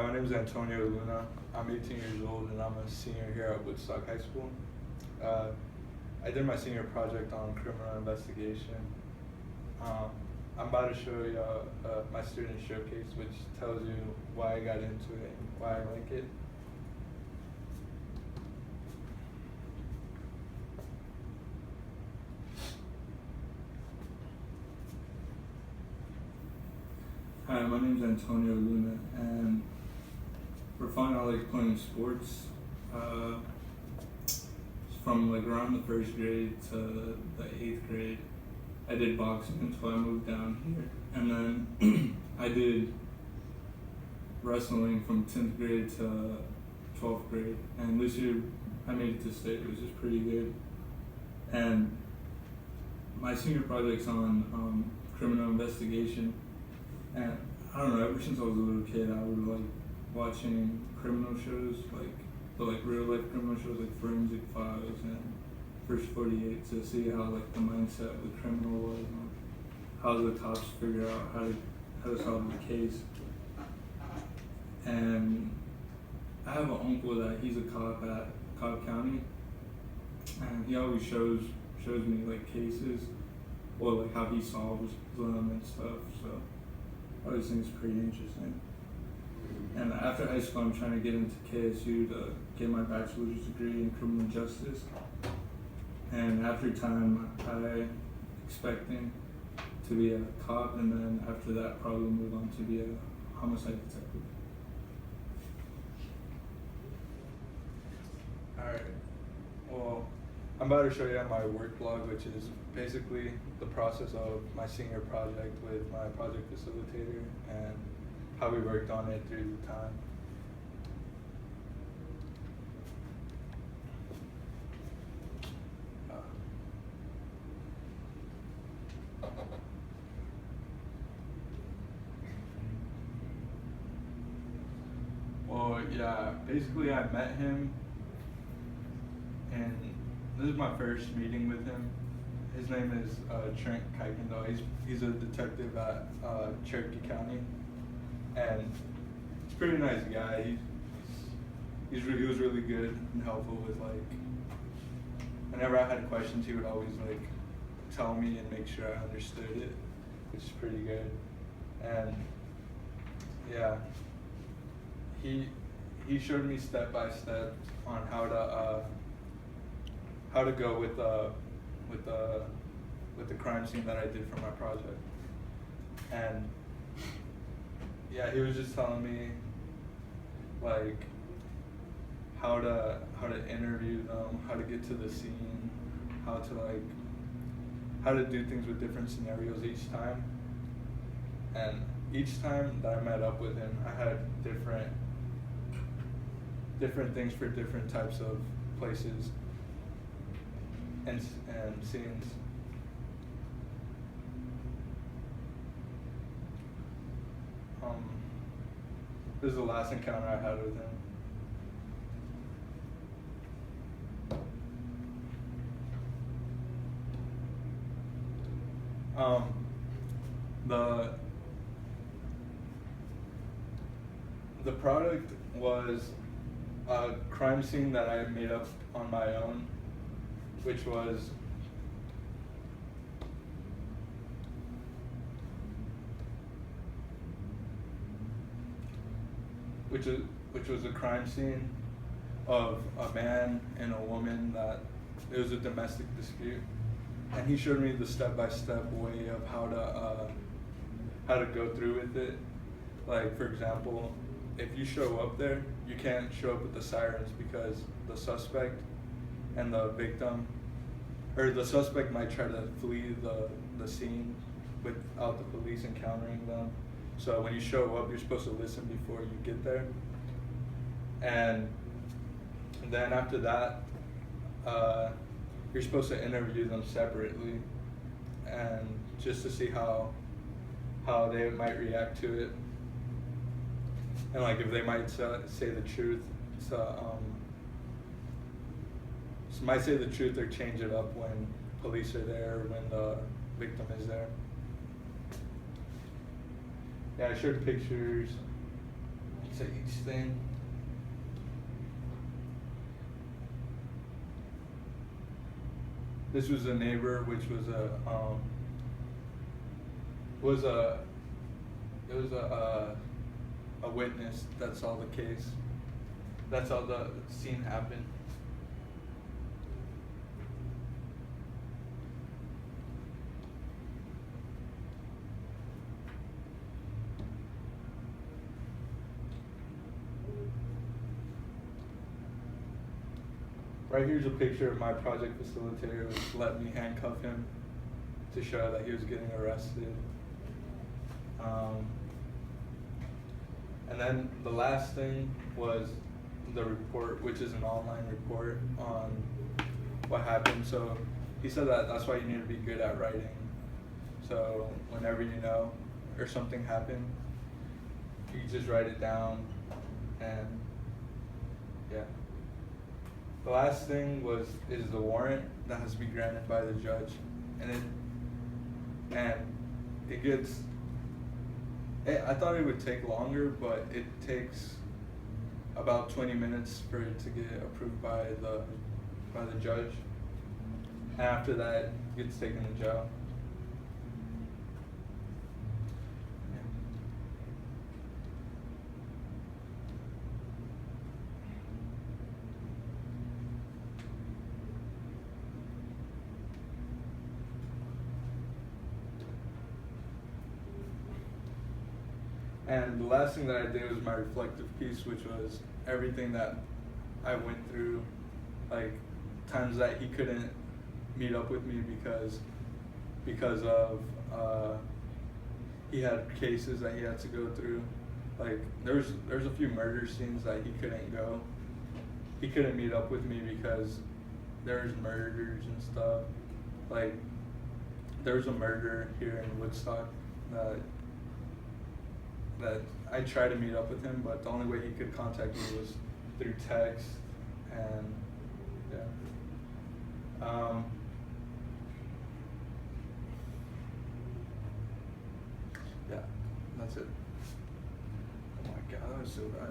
My name is Antonio Luna. I'm 18 years old and I'm a senior here at Woodstock High School. I did my senior project on criminal investigation. I'm about to show you my student showcase, which tells you why I got into it and why I like it. Hi, my name is Antonio Luna, and for fun, I like playing sports. From like around the first grade to the 8th grade, I did boxing until I moved down here, and then I did wrestling from 10th grade to 12th grade, and this year I made it to state, which is pretty good. And my senior project's on criminal investigation. And I don't know, ever since I was a little kid, I would like watching criminal shows, like real life criminal shows like Forensic Files and First 48 to see how like the mindset of the criminal was and how the cops figure out how to solve the case. And I have an uncle that he's a cop at Cobb County, and he always shows me like cases or like how he solves them and stuff. So I always think it's pretty interesting. And after high school, I'm trying to get into KSU to get my bachelor's degree in criminal justice. And after time, I expecting to be a cop, and then after that, probably move on to be a homicide detective. Alright, well, I'm about to show you my work blog, which is basically the process of my senior project with my project facilitator and how we worked on it through the time. Well, yeah, basically I met him, and this is my first meeting with him. His name is Trent Kuykendall. He's a detective at Cherokee County, and he's a pretty nice guy. He was really good and helpful with like, whenever I had questions, he would always like tell me and make sure I understood it, which is pretty good. And yeah, he showed me step by step on how to go with the crime scene that I did for my project. And yeah, he was just telling me like how to interview them, how to get to the scene, how to do things with different scenarios each time. And each time that I met up with him, I had different things for different types of places and scenes. This is the last encounter I had with him. The product was a crime scene that I made up on my own, which was a crime scene of a man and a woman that it was a domestic dispute, and he showed me the step-by-step way of how to go through with it. Like for example, if you show up there, you can't show up with the sirens because the suspect and the victim, or the suspect might try to flee the scene without the police encountering them. So when you show up, you're supposed to listen before you get there. And then after that, you're supposed to interview them separately, and just to see how they might react to it, and like if they might say the truth. Might say the truth or change it up when police are there or when the victim is there. Yeah, I showed pictures into each thing. This was a neighbor, which was a witness that saw the case. That's how the scene happened. Right here's a picture of my project facilitator, which let me handcuff him to show that he was getting arrested. And then the last thing was the report, which is an online report on what happened. So he said that that's why you need to be good at writing. So whenever you know or something happened, you just write it down, and yeah. The last thing is the warrant that has to be granted by the judge, and it gets. I thought it would take longer, but it takes about 20 minutes for it to get approved by the judge. And after that, it gets taken to jail. And the last thing that I did was my reflective piece, which was everything that I went through, like times that he couldn't meet up with me because of he had cases that he had to go through. Like there's a few murder scenes that he couldn't go. He couldn't meet up with me because there's murders and stuff. Like there was a murder here in Woodstock that I tried to meet up with him, but the only way he could contact me was through text, and yeah, that's it. Oh my God, that was so bad.